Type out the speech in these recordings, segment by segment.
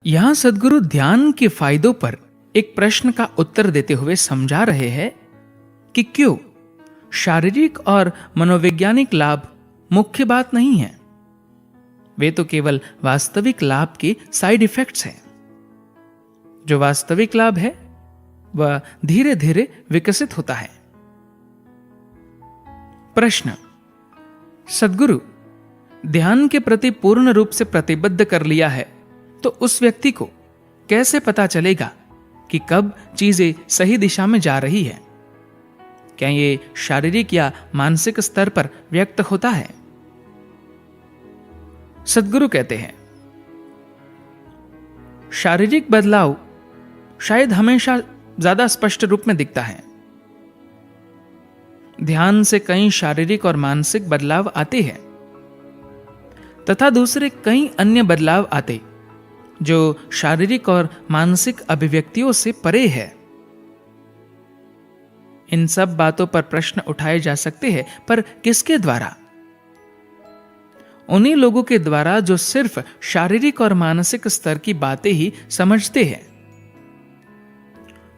यहां सद्गुरु ध्यान के फायदों पर एक प्रश्न का उत्तर देते हुए समझा रहे हैं कि क्यों शारीरिक और मनोवैज्ञानिक लाभ मुख्य बात नहीं है। वे तो केवल वास्तविक लाभ के साइड इफेक्ट्स हैं। जो वास्तविक लाभ है वह धीरे धीरे विकसित होता है। प्रश्न: सद्गुरु, ध्यान के प्रति पूर्ण रूप से प्रतिबद्ध कर लिया है तो उस व्यक्ति को कैसे पता चलेगा कि कब चीजें सही दिशा में जा रही है? क्या ये शारीरिक या मानसिक स्तर पर व्यक्त होता है? सद्गुरु कहते हैं, शारीरिक बदलाव शायद हमेशा ज्यादा स्पष्ट रूप में दिखता है। ध्यान से कई शारीरिक और मानसिक बदलाव आते हैं तथा दूसरे कई अन्य बदलाव आते जो शारीरिक और मानसिक अभिव्यक्तियों से परे है। इन सब बातों पर प्रश्न उठाए जा सकते हैं, पर किसके द्वारा? उन्हीं लोगों के द्वारा जो सिर्फ शारीरिक और मानसिक स्तर की बातें ही समझते हैं।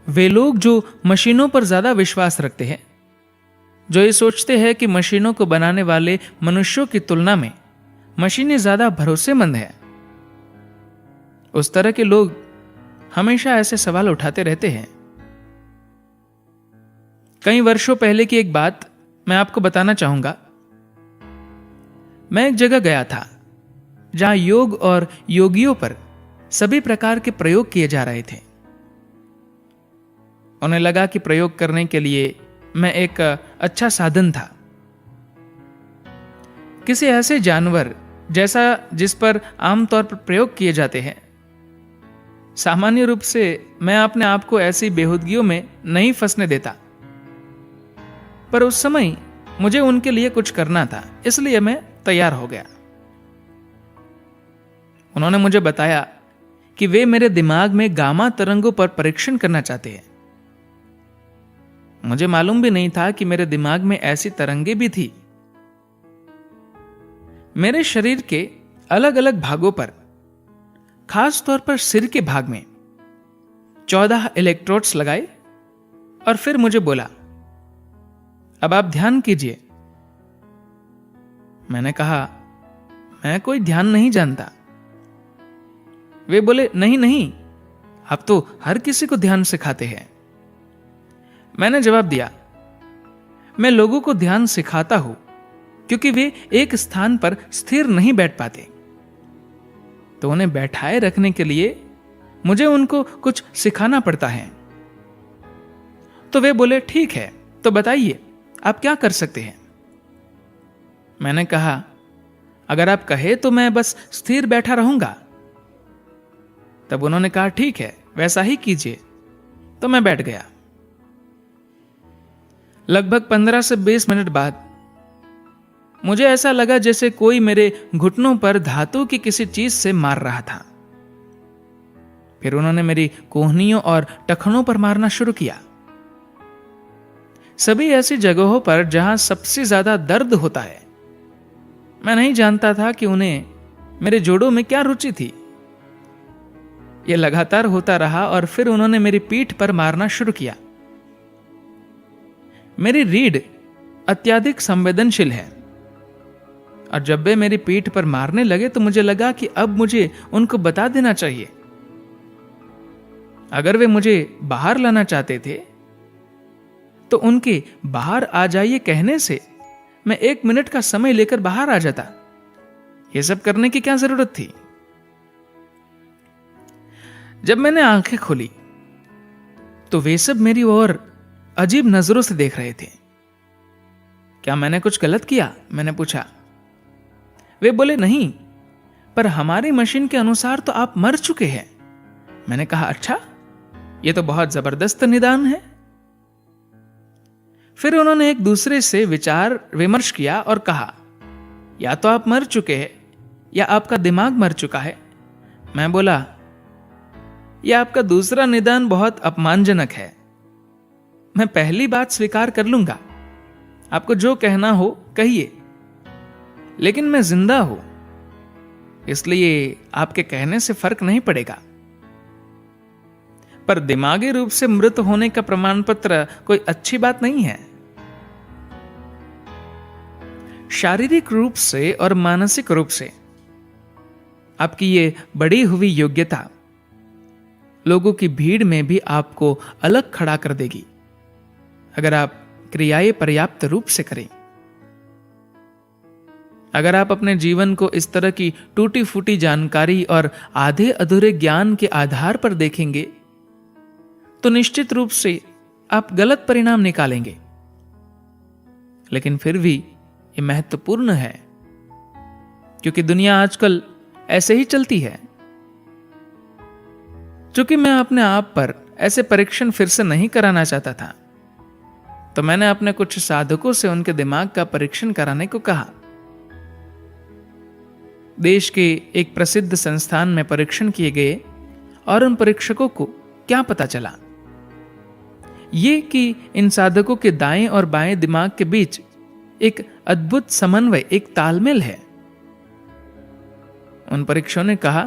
वे लोग जो मशीनों पर ज्यादा विश्वास रखते हैं, जो ये सोचते हैं कि मशीनों को बनाने वाले मनुष्यों की तुलना में मशीनें ज्यादा भरोसेमंद हैं। उस तरह के लोग हमेशा ऐसे सवाल उठाते रहते हैं। कई वर्षों पहले की एक बात मैं आपको बताना चाहूंगा। मैं एक जगह गया था जहां योग और योगियों पर सभी प्रकार के प्रयोग किए जा रहे थे। उन्हें लगा कि प्रयोग करने के लिए मैं एक अच्छा साधन था। किसी ऐसे जानवर जैसा जिस पर आमतौर पर प्रयोग किए जाते हैं। सामान्य रूप से मैं अपने आप को ऐसी बेहूदगियों में नहीं फंसने देता, पर उस समय मुझे उनके लिए कुछ करना था, इसलिए मैं तैयार हो गया। उन्होंने मुझे बताया कि वे मेरे दिमाग में गामा तरंगों पर परीक्षण करना चाहते हैं। मुझे मालूम भी नहीं था कि मेरे दिमाग में ऐसी तरंगे भी थी। मेरे शरीर के अलग अलग भागों पर, खास तौर पर सिर के भाग में 14 इलेक्ट्रोड्स लगाए और फिर मुझे बोला, अब आप ध्यान कीजिए। मैंने कहा, मैं कोई ध्यान नहीं जानता। वे बोले, नहीं नहीं, आप तो हर किसी को ध्यान सिखाते हैं। मैंने जवाब दिया, मैं लोगों को ध्यान सिखाता हूं क्योंकि वे एक स्थान पर स्थिर नहीं बैठ पाते, तो उन्हें बैठाए रखने के लिए मुझे उनको कुछ सिखाना पड़ता है। तो वे बोले, ठीक है, तो बताइए आप क्या कर सकते हैं? मैंने कहा, अगर आप कहे तो मैं बस स्थिर बैठा रहूंगा। तब उन्होंने कहा, ठीक है, वैसा ही कीजिए। तो मैं बैठ गया। लगभग 15 से 20 मिनट बाद मुझे ऐसा लगा जैसे कोई मेरे घुटनों पर धातु की किसी चीज से मार रहा था। फिर उन्होंने मेरी कोहनियों और टखनों पर मारना शुरू किया। सभी ऐसी जगहों पर जहां सबसे ज्यादा दर्द होता है। मैं नहीं जानता था कि उन्हें मेरे जोड़ों में क्या रुचि थी। यह लगातार होता रहा और फिर उन्होंने मेरी पीठ पर मारना शुरू किया। मेरी रीढ़ अत्यधिक संवेदनशील है और जब वे मेरी पीठ पर मारने लगे तो मुझे लगा कि अब मुझे उनको बता देना चाहिए। अगर वे मुझे बाहर लाना चाहते थे तो उनके बाहर आ जाइए कहने से मैं 1 मिनट का समय लेकर बाहर आ जाता। यह सब करने की क्या जरूरत थी? जब मैंने आंखें खोली तो वे सब मेरी ओर अजीब नजरों से देख रहे थे। क्या मैंने कुछ गलत किया? मैंने पूछा। वे बोले, नहीं, पर हमारी मशीन के अनुसार तो आप मर चुके हैं। मैंने कहा, अच्छा, यह तो बहुत जबरदस्त निदान है। फिर उन्होंने एक दूसरे से विचार विमर्श किया और कहा, या तो आप मर चुके हैं या आपका दिमाग मर चुका है। मैं बोला, यह आपका दूसरा निदान बहुत अपमानजनक है। मैं पहली बात स्वीकार कर लूंगा, आपको जो कहना हो कहिए, लेकिन मैं जिंदा हूं, इसलिए आपके कहने से फर्क नहीं पड़ेगा। पर दिमागी रूप से मृत होने का प्रमाण पत्र कोई अच्छी बात नहीं है। शारीरिक रूप से और मानसिक रूप से आपकी ये बढ़ी हुई योग्यता लोगों की भीड़ में भी आपको अलग खड़ा कर देगी, अगर आप क्रियाएं पर्याप्त रूप से करें। अगर आप अपने जीवन को इस तरह की टूटी फूटी जानकारी और आधे अधूरे ज्ञान के आधार पर देखेंगे तो निश्चित रूप से आप गलत परिणाम निकालेंगे। लेकिन फिर भी ये महत्वपूर्ण है, क्योंकि दुनिया आजकल ऐसे ही चलती है। चूंकि मैं अपने आप पर ऐसे परीक्षण फिर से नहीं कराना चाहता था, तो मैंने अपने कुछ साधकों से उनके दिमाग का परीक्षण कराने को कहा। देश के एक प्रसिद्ध संस्थान में परीक्षण किए गए और उन परीक्षकों को क्या पता चला, ये कि इन साधकों के दाएं और बाएं दिमाग के बीच एक अद्भुत समन्वय, एक तालमेल है। उन परीक्षकों ने कहा,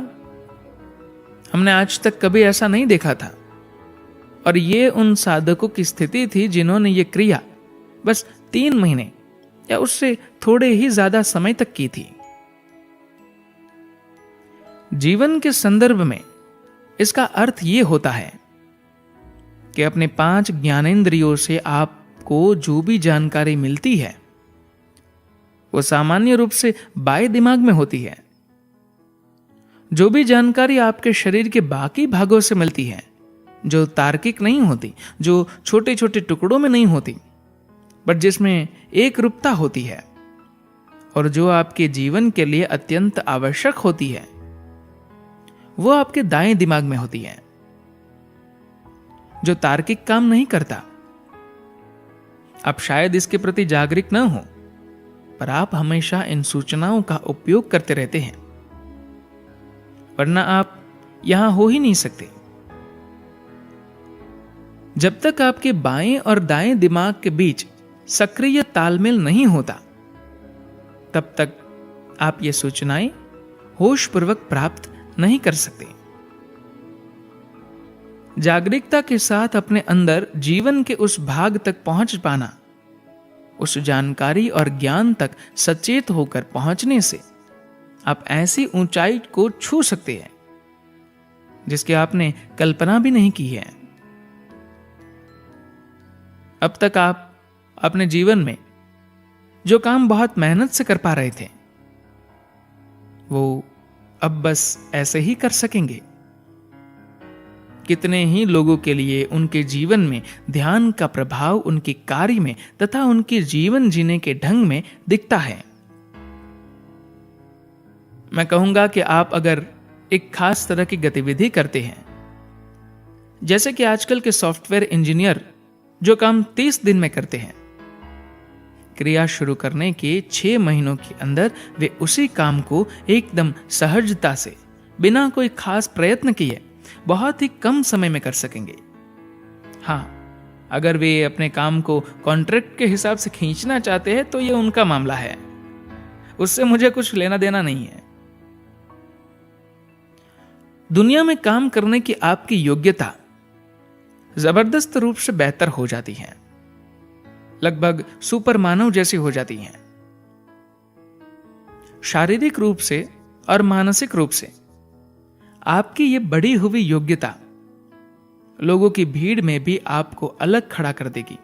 हमने आज तक कभी ऐसा नहीं देखा था, और ये उन साधकों की स्थिति थी जिन्होंने ये क्रिया बस 3 महीने या उससे थोड़े ही ज्यादा समय तक की थी। जीवन के संदर्भ में इसका अर्थ ये होता है कि अपने 5 ज्ञानेंद्रियों से आपको जो भी जानकारी मिलती है वो सामान्य रूप से बाएं दिमाग में होती है। जो भी जानकारी आपके शरीर के बाकी भागों से मिलती है, जो तार्किक नहीं होती, जो छोटे छोटे टुकड़ों में नहीं होती, बट जिसमें एक रूपता होती है और जो आपके जीवन के लिए अत्यंत आवश्यक होती है, वो आपके दाएं दिमाग में होती है। जो तार्किक काम नहीं करता, आप शायद इसके प्रति जागरूक न हो, पर आप हमेशा इन सूचनाओं का उपयोग करते रहते हैं, वरना आप यहां हो ही नहीं सकते। जब तक आपके बाएं और दाएं दिमाग के बीच सक्रिय तालमेल नहीं होता, तब तक आप ये सूचनाएं होशपूर्वक प्राप्त नहीं कर सकते। जागरूकता के साथ अपने अंदर जीवन के उस भाग तक पहुंच पाना, उस जानकारी और ज्ञान तक सचेत होकर पहुंचने से आप ऐसी ऊंचाई को छू सकते हैं जिसकी आपने कल्पना भी नहीं की है। अब तक आप अपने जीवन में जो काम बहुत मेहनत से कर पा रहे थे, वो अब बस ऐसे ही कर सकेंगे। कितने ही लोगों के लिए उनके जीवन में ध्यान का प्रभाव उनके कार्य में तथा उनके जीवन जीने के ढंग में दिखता है। मैं कहूंगा कि आप अगर एक खास तरह की गतिविधि करते हैं, जैसे कि आजकल के सॉफ्टवेयर इंजीनियर जो काम 30 दिन में करते हैं, क्रिया शुरू करने के 6 महीनों के अंदर वे उसी काम को एकदम सहजता से, बिना कोई खास प्रयत्न किए, बहुत ही कम समय में कर सकेंगे। हाँ, अगर वे अपने काम को कॉन्ट्रैक्ट के हिसाब से खींचना चाहते हैं तो यह उनका मामला है, उससे मुझे कुछ लेना देना नहीं है। दुनिया में काम करने की आपकी योग्यता जबरदस्त रूप से बेहतर हो जाती है, लगभग सुपर मानव जैसी हो जाती हैं। शारीरिक रूप से और मानसिक रूप से आपकी ये बढ़ी हुई योग्यता लोगों की भीड़ में भी आपको अलग खड़ा कर देगी।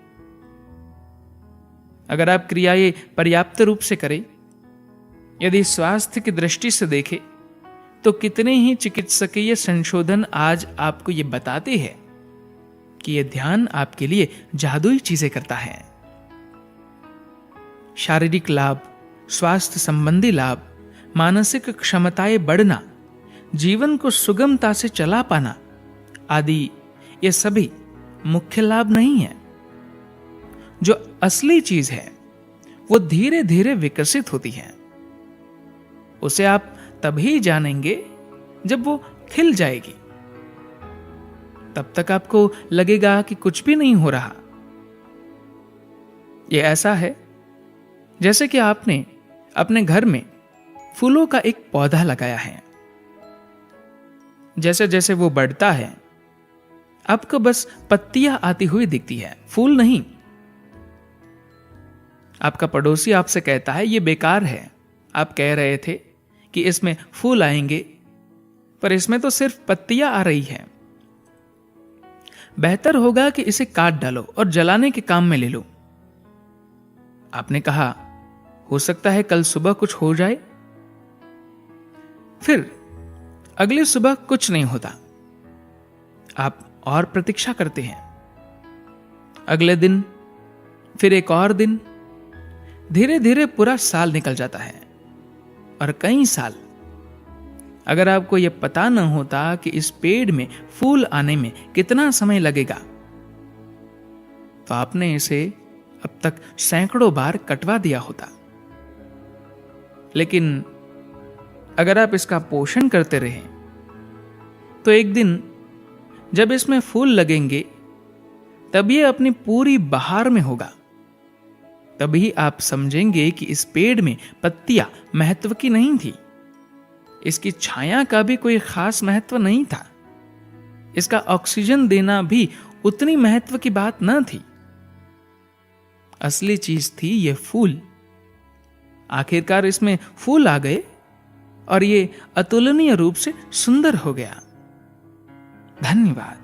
अगर आप क्रियाएं पर्याप्त रूप से करें, यदि स्वास्थ्य की दृष्टि से देखें, तो कितने ही चिकित्सकीय संशोधन आज आपको ये बताते हैं कि यह ध्यान आपके लिए जादुई चीजें करता है। शारीरिक लाभ, स्वास्थ्य संबंधी लाभ, मानसिक क्षमताएं बढ़ना, जीवन को सुगमता से चला पाना आदि, ये सभी मुख्य लाभ नहीं है। जो असली चीज है वो धीरे धीरे विकसित होती है। उसे आप तभी जानेंगे जब वो खिल जाएगी। तब तक आपको लगेगा कि कुछ भी नहीं हो रहा। यह ऐसा है जैसे कि आपने अपने घर में फूलों का एक पौधा लगाया है। जैसे जैसे वो बढ़ता है, आपको बस पत्तियां आती हुई दिखती है, फूल नहीं। आपका पड़ोसी आपसे कहता है ये बेकार है, आप कह रहे थे कि इसमें फूल आएंगे, पर इसमें तो सिर्फ पत्तियां आ रही हैं। बेहतर होगा कि इसे काट डालो और जलाने के काम में ले लो। आपने कहा, हो सकता है कल सुबह कुछ हो जाए। फिर अगली सुबह कुछ नहीं होता। आप और प्रतीक्षा करते हैं। अगले दिन, फिर एक और दिन, धीरे धीरे पूरा साल निकल जाता है, और कई साल। अगर आपको यह पता न होता कि इस पेड़ में फूल आने में कितना समय लगेगा, तो आपने इसे अब तक सैकड़ों बार कटवा दिया होता। लेकिन अगर आप इसका पोषण करते रहे, तो एक दिन जब इसमें फूल लगेंगे, तब ये अपनी पूरी बहार में होगा। तभी आप समझेंगे कि इस पेड़ में पत्तियां महत्व की नहीं थी, इसकी छाया का भी कोई खास महत्व नहीं था, इसका ऑक्सीजन देना भी उतनी महत्व की बात न थी। असली चीज थी ये फूल। आखिरकार इसमें फूल आ गए और ये अतुलनीय रूप से सुंदर हो गया। धन्यवाद।